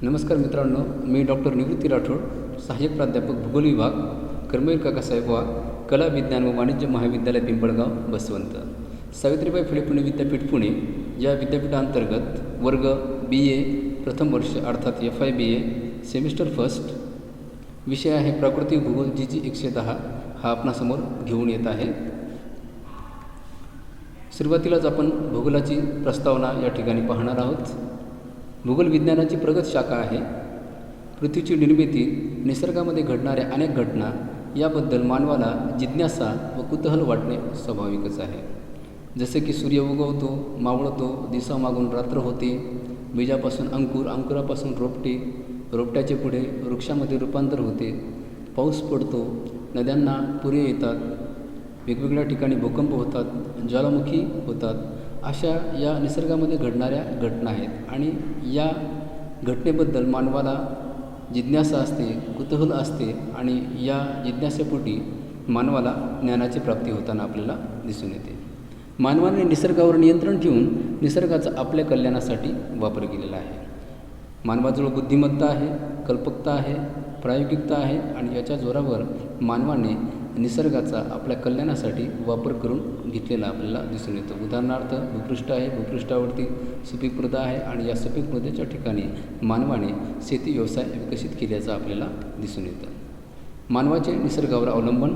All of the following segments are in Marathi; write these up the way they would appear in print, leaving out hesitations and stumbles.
नमस्कार मित्रांनो, मी डॉक्टर निवृत्ती राठोड, सहाय्यक प्राध्यापक भूगोल विभाग, कर्मवीर काकासाहेब वाघ, कला विज्ञान व वाणिज्य महाविद्यालय पिंपळगाव बसवंत, सावित्रीबाई फुले पुणे विद्यापीठ पुणे या विद्यापीठांतर्गत वर्ग BA प्रथम वर्ष अर्थात FIBA सेमिस्टर फर्स्ट. विषय आहे प्राकृतिक भूगोल GG 110. हा आपणासमोर घेऊन येत आहे. सुरुवातीलाच आपण भूगोलाची प्रस्तावना या ठिकाणी पाहणार आहोत. भूगोल विज्ञानाची प्रगत शाखा आहे. पृथ्वीची निर्मिती, निसर्गामध्ये घडणाऱ्या अनेक घटना याबद्दल मानवाला जिज्ञासा व कुतूहल वाटणे स्वाभाविकच आहे. जसे की सूर्य उगवतो, मावळतो, दिवसामागून रात्र होते, बीजापासून अंकुर, अंकुरापासून रोपटे, रोपट्याचे पुढे वृक्षामध्ये रूपांतर होते, पाऊस पडतो, नद्यांना पुरे येतात, वेगवेगळ्या ठिकाणी भूकंप होतात, ज्वालामुखी होतात. अशा या निसर्गामध्ये घडणाऱ्या घटना आहेत आणि या घटनेबद्दल मानवाला जिज्ञासा असते, कुतूहल असते आणि या जिज्ञासेपोटी मानवाला ज्ञानाची प्राप्ती होताना आपल्याला दिसून येते. मानवाने निसर्गावर नियंत्रण ठेवून निसर्गाचा आपल्या कल्याणासाठी वापर केलेला आहे. मानवाजवळ बुद्धिमत्ता आहे, कल्पकता आहे, प्रायोगिकता आहे आणि याच्या जोरावर मानवाने निसर्गाचा आपल्या कल्याणासाठी वापर करून घेतलेला आपल्याला दिसून येतो. उदाहरणार्थ भूपृष्ठ आहे, भूपृष्ठावरती सुपीक मृदा आहे आणि या सुपीक मृदेच्या ठिकाणी मानवाने शेती व्यवसाय विकसित केल्याचं आपल्याला दिसून येतं. मानवाचे निसर्गावर अवलंबन.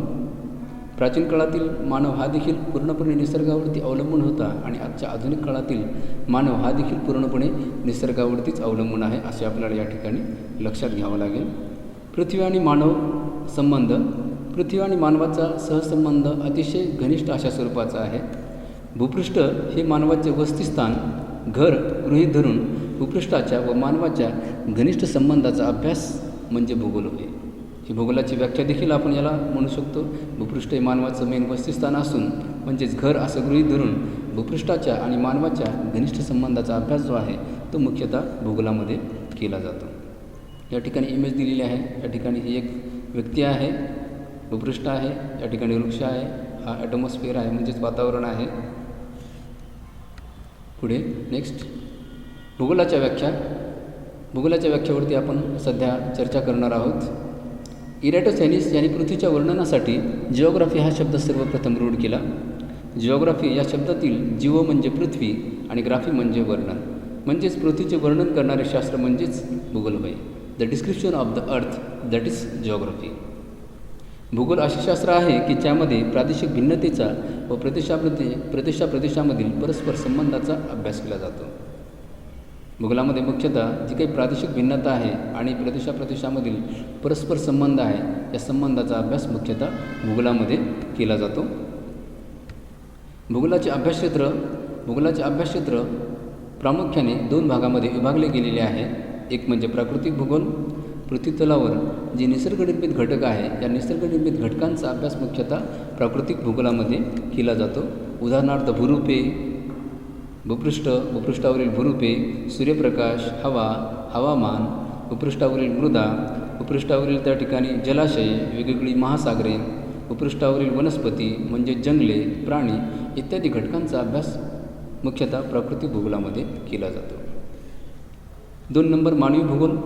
प्राचीन काळातील मानव हा देखील पूर्णपणे निसर्गावरती अवलंबून होता आणि आजच्या आधुनिक काळातील मानव हा देखील पूर्णपणे निसर्गावरतीच अवलंबून आहे असे आपल्याला या ठिकाणी लक्षात घ्यावं लागेल. पृथ्वी आणि मानव संबंध. पृथ्वी आणि मानवाचा सहसंबंध अतिशय घनिष्ठ अशा स्वरूपाचा आहे. भूपृष्ठ हे मानवाचे वसतिस्थान, घर गृहीत धरून भूपृष्ठाच्या व मानवाच्या घनिष्ठ संबंधाचा अभ्यास म्हणजे भूगोल होय. ही भूगोलाची व्याख्या देखील आपण याला म्हणू शकतो. भूपृष्ठ हे मानवाचं मेन वसतिस्थान असून म्हणजेच घर असं गृहीत धरून भूपृष्ठाच्या आणि मानवाच्या घनिष्ठ संबंधाचा अभ्यास जो आहे तो मुख्यतः भूगोलामध्ये केला जातो. या ठिकाणी इमेज दिलेली आहे. या ठिकाणी ही एक व्यक्ती आहे, भूपृष्ठ आहे, या ठिकाणी वृक्ष आहे, हा ॲटमॉस्फिअर आहे म्हणजेच वातावरण आहे. पुढे नेक्स्ट भूगोलाच्या व्याख्या. भूगोलाच्या व्याख्येवरती आपण सध्या चर्चा करणार आहोत. इरॅटोथेनिस यांनी पृथ्वीच्या वर्णनासाठी जिओग्राफी हा शब्द सर्वप्रथम रूढ केला. जिओग्राफी या शब्दातील जिओ म्हणजे पृथ्वी आणि ग्राफी म्हणजे वर्णन, म्हणजेच पृथ्वीचे वर्णन करणारे शास्त्र म्हणजेच भूगोल होय. The description of the earth, that is geography. भूगोल असे शास्त्र आहे की ज्यामध्ये प्रादेशिक भिन्नतेचा व प्रदेशामधील परस्पर संबंधाचा अभ्यास केला जातो. भूगोलामध्ये मुख्यतः जी काही प्रादेशिक भिन्नता आहे आणि प्रदेशामधील परस्पर संबंध आहे या संबंधाचा अभ्यास मुख्यतः भूगोलामध्ये केला जातो. भूगोलाचे अभ्यासक्षेत्र प्रामुख्याने 2 भागामध्ये विभागले गेलेले आहे. एक म्हणजे प्राकृतिक भूगोल. पृथ्वीतलावर जे निसर्गनिर्मित घटक आहे या निसर्गनिर्मित घटकांचा अभ्यास मुख्यतः प्राकृतिक भूगोलामध्ये केला जातो. उदाहरणार्थ भूरूपे, भूपृष्ठ, भूपृष्ठावरील भूरूपे, सूर्यप्रकाश, हवा, हवामान, भूपृष्ठावरील मृदा, भूपृष्ठावरील त्या ठिकाणी जलाशय, वेगवेगळी महासागरे, भूपृष्ठावरील वनस्पती म्हणजे जंगले, प्राणी इत्यादी घटकांचा अभ्यास मुख्यतः प्राकृतिक भूगोलामध्ये केला जातो. 2 नंबर मानवी भूगोल.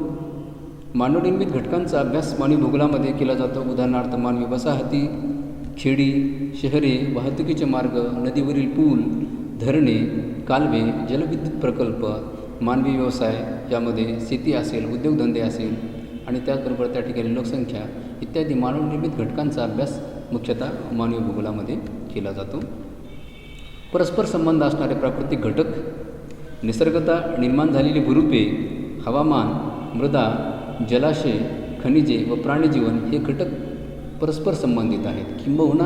मानवनिर्मित घटकांचा अभ्यास मानवी भूगोलामध्ये केला जातो. उदाहरणार्थ मानवी वसाहती, खेडी, शहरे, वाहतुकीचे मार्ग, नदीवरील पूल, धरणे, कालवे, जलविद्युत प्रकल्प, मानवी व्यवसाय यामध्ये शेती असेल, उद्योगधंदे असेल आणि त्याचबरोबर त्या ठिकाणी लोकसंख्या इत्यादी मानवनिर्मित घटकांचा अभ्यास मुख्यतः मानवी भूगोलामध्ये केला जातो. परस्पर संबंध असणारे प्राकृतिक घटक. निसर्गतः निर्माण झालेली भूरूपे, हवामान, मृदा, जलाशय, खनिजे व प्राणीजीवन हे घटक परस्पर संबंधित आहेत किंबहुना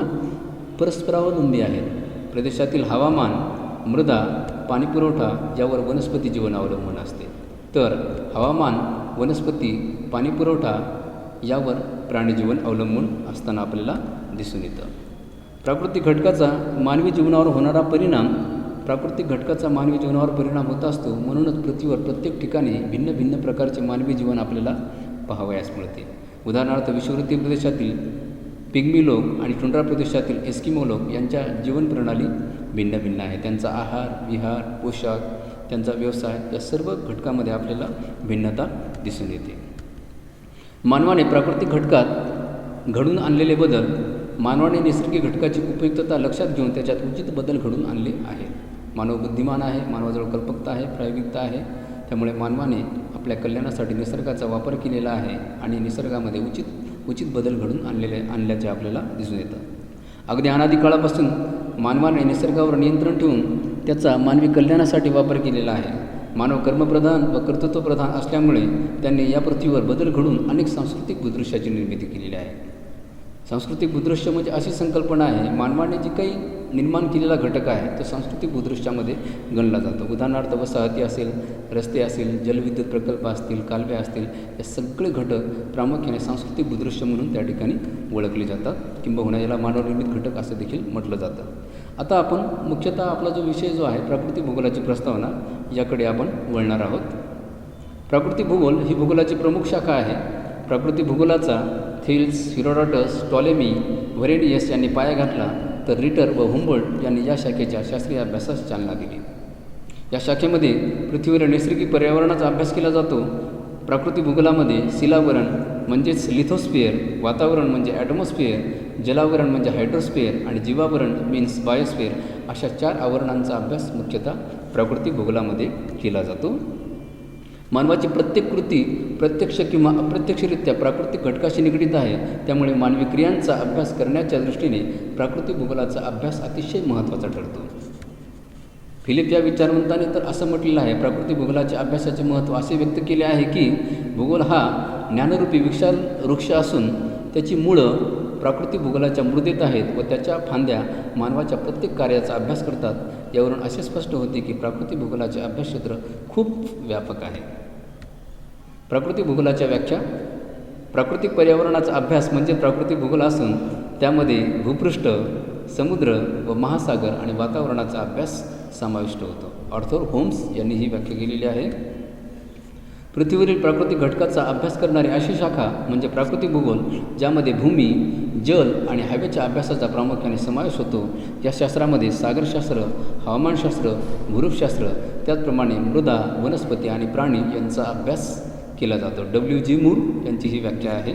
परस्परावलंबी आहेत. प्रदेशातील हवामान, मृदा, पाणीपुरवठा यावर वनस्पती जीवन अवलंबून असते, तर हवामान, वनस्पती, पाणीपुरवठा यावर प्राणीजीवन अवलंबून असताना आपल्याला दिसून येतं. प्राकृतिक घटकाचा मानवी जीवनावर होणारा परिणाम. प्राकृतिक घटकाचा मानवी जीवनावर परिणाम होत असतो, म्हणूनच पृथ्वीवर प्रत्येक ठिकाणी भिन्न भिन्न प्रकारचे मानवी जीवन आपल्याला पाहावयास मिळते. उदाहरणार्थ विषुववृत्तीय प्रदेशातील पिग्मी लोक आणि टुंड्रा प्रदेशातील एस्किमो लोक यांच्या जीवनप्रणाली भिन्न भिन्न आहे. त्यांचा आहार, विहार, पोशाख, त्यांचा व्यवसाय या सर्व घटकामध्ये आपल्याला भिन्नता दिसून येते. मानवाने प्राकृतिक घटकात घडून आणलेले बदल मानवाने नैसर्गिक घटकाची उपयुक्तता लक्षात घेऊन त्याच्यात उचित बदल घडून आणले आहेत. मानव बुद्धिमान आहे, मानवाजवळ कल्पकता आहे, प्रायोगिकता आहे. त्यामुळे मानवाने आपल्या कल्याणासाठी निसर्गाचा वापर केलेला आहे आणि निसर्गामध्ये उचित बदल घडून आणल्याचे आपल्याला दिसून येतं. अगदी अनादी काळापासून मानवाने निसर्गावर नियंत्रण ठेवून त्याचा मानवी कल्याणासाठी वापर केलेला आहे. मानव कर्मप्रधान व कर्तृत्वप्रधान असल्यामुळे त्यांनी या पृथ्वीवर बदल घडून अनेक सांस्कृतिक भूदृश्याची निर्मिती केलेली आहे. सांस्कृतिक भूदृश्य म्हणजे अशी संकल्पना आहे, मानवाने जी काही निर्माण केलेला घटक आहे तो सांस्कृतिक भूदृश्यामध्ये गणला जातो. उदाहरणार्थ वसाहती असेल, रस्ते असेल, जलविद्युत प्रकल्प असतील, कालवे असतील, हे सगळे घटक प्रामुख्याने सांस्कृतिक भूदृश्य म्हणून त्या ठिकाणी ओळखले जातात. किंबहुना याला मानवनिर्मित घटक असं देखील म्हटलं जातं. आता आपण मुख्यतः आपला जो विषय जो आहे प्राकृतिक भूगोलाची प्रस्तावना याकडे आपण वळणार आहोत. प्राकृतिक भूगोल ही भूगोलाची प्रमुख शाखा आहे. प्राकृतिक भूगोलाचा थेल्स, हिरोडॉटस, टॉलेमी, व्हरेनियस यांनी पाया घातला, तर रिटर व हुंबोल्ट यांनी या शाखेच्या शास्त्रीय अभ्यासास चालना दिली. या शाखेमध्ये पृथ्वीवर नैसर्गिक पर्यावरणाचा अभ्यास केला जातो. प्राकृतिक भूगोलामध्ये शिलावरण म्हणजेच लिथोस्फिअर, वातावरण म्हणजे ॲटमॉस्फिअर, जलावरण म्हणजे हायड्रोस्फिअर आणि जीवावरण मीन्स बायोस्फिअर अशा 4 आवरणांचा अभ्यास मुख्यतः प्राकृतिक भूगोलामध्ये केला जातो. मानवाची प्रत्येक कृती प्रत्यक्ष किंवा अप्रत्यक्षरित्या प्राकृतिक घटकाशी निगडीत आहे. त्यामुळे मानवी क्रियांचा अभ्यास करण्याच्या दृष्टीने प्राकृतिक भूगोलाचा अभ्यास अतिशय महत्त्वाचा ठरतो. फिलिप या विचारवंताने तर असं म्हटलेलं आहे, प्राकृतिक भूगोलाच्या अभ्यासाचे महत्त्व असे व्यक्त केले आहे की भूगोल हा ज्ञानरूपी विशाल वृक्ष असून त्याची मुळं प्राकृतिक भूगोलाच्या मृदेत आहेत व त्याच्या फांद्या मानवाच्या प्रत्येक कार्याचा अभ्यास करतात. यावरून असे स्पष्ट होते की प्राकृतिक भूगोलाचे अभ्यासक्षेत्र खूप व्यापक आहे. प्राकृतिक भूगोलाच्या व्याख्या. प्राकृतिक पर्यावरणाचा अभ्यास म्हणजे प्राकृतिक भूगोल असून त्यामध्ये भूपृष्ठ, समुद्र व महासागर आणि वातावरणाचा अभ्यास समाविष्ट होतो. आर्थर होम्स यांनी ही व्याख्या केलेली आहे. पृथ्वीवरील प्राकृतिक घटकाचा अभ्यास करणारी अशी शाखा म्हणजे प्राकृतिक भूगोल, ज्यामध्ये भूमी, जल आणि हवेच्या अभ्यासाचा प्रामुख्याने समावेश होतो. या शास्त्रामध्ये सागरशास्त्र, हवामानशास्त्र, भूरूपशास्त्र, त्याचप्रमाणे मृदा, वनस्पती आणि प्राणी यांचा अभ्यास केला जातो. WG मूर यांची ही व्याख्या आहे.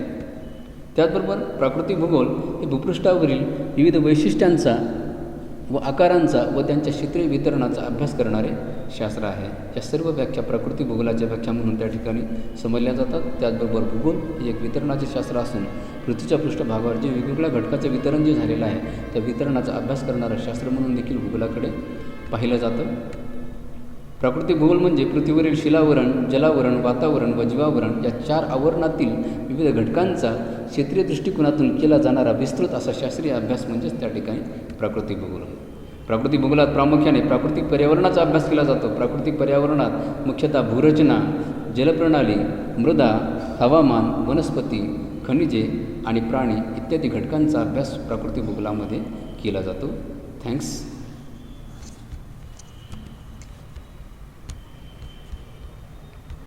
त्याचबरोबर प्राकृतिक भूगोल हे भूपृष्ठावरील विविध वैशिष्ट्यांचा व आकारांचा व त्यांच्या क्षेत्रीय वितरणाचा अभ्यास करणारे शास्त्र आहे. या सर्व व्याख्या प्राकृतिक भूगोलाच्या व्याख्या म्हणून त्या ठिकाणी समजल्या जातात. त्याचबरोबर भूगोल हे एक वितरणाचे शास्त्र असून पृथ्वीच्या पृष्ठभागावर जे वेगवेगळ्या घटकाचं वितरण जे झालेलं आहे त्या वितरणाचा अभ्यास करणारं शास्त्र म्हणून देखील भूगोलाकडे पाहिलं जातं. प्राकृतिक भूगोल म्हणजे पृथ्वीवरील शिलावरण, जलावरण, वातावरण व जीवावरण या 4 आवरणातील विविध घटकांचा क्षेत्रीय दृष्टिकोनातून केला जाणारा विस्तृत असा शास्त्रीय अभ्यास म्हणजेच त्या ठिकाणी प्राकृतिक भूगोल. प्राकृतिक भूगोलात प्रामुख्याने प्राकृतिक पर्यावरणाचा अभ्यास केला जातो. प्राकृतिक पर्यावरणात मुख्यतः भूरचना, जलप्रणाली, मृदा, हवामान, वनस्पती, खनिजे आणि प्राणी इत्यादी घटकांचा अभ्यास प्राकृतिक भूगोलामध्ये केला जातो. थँक्स.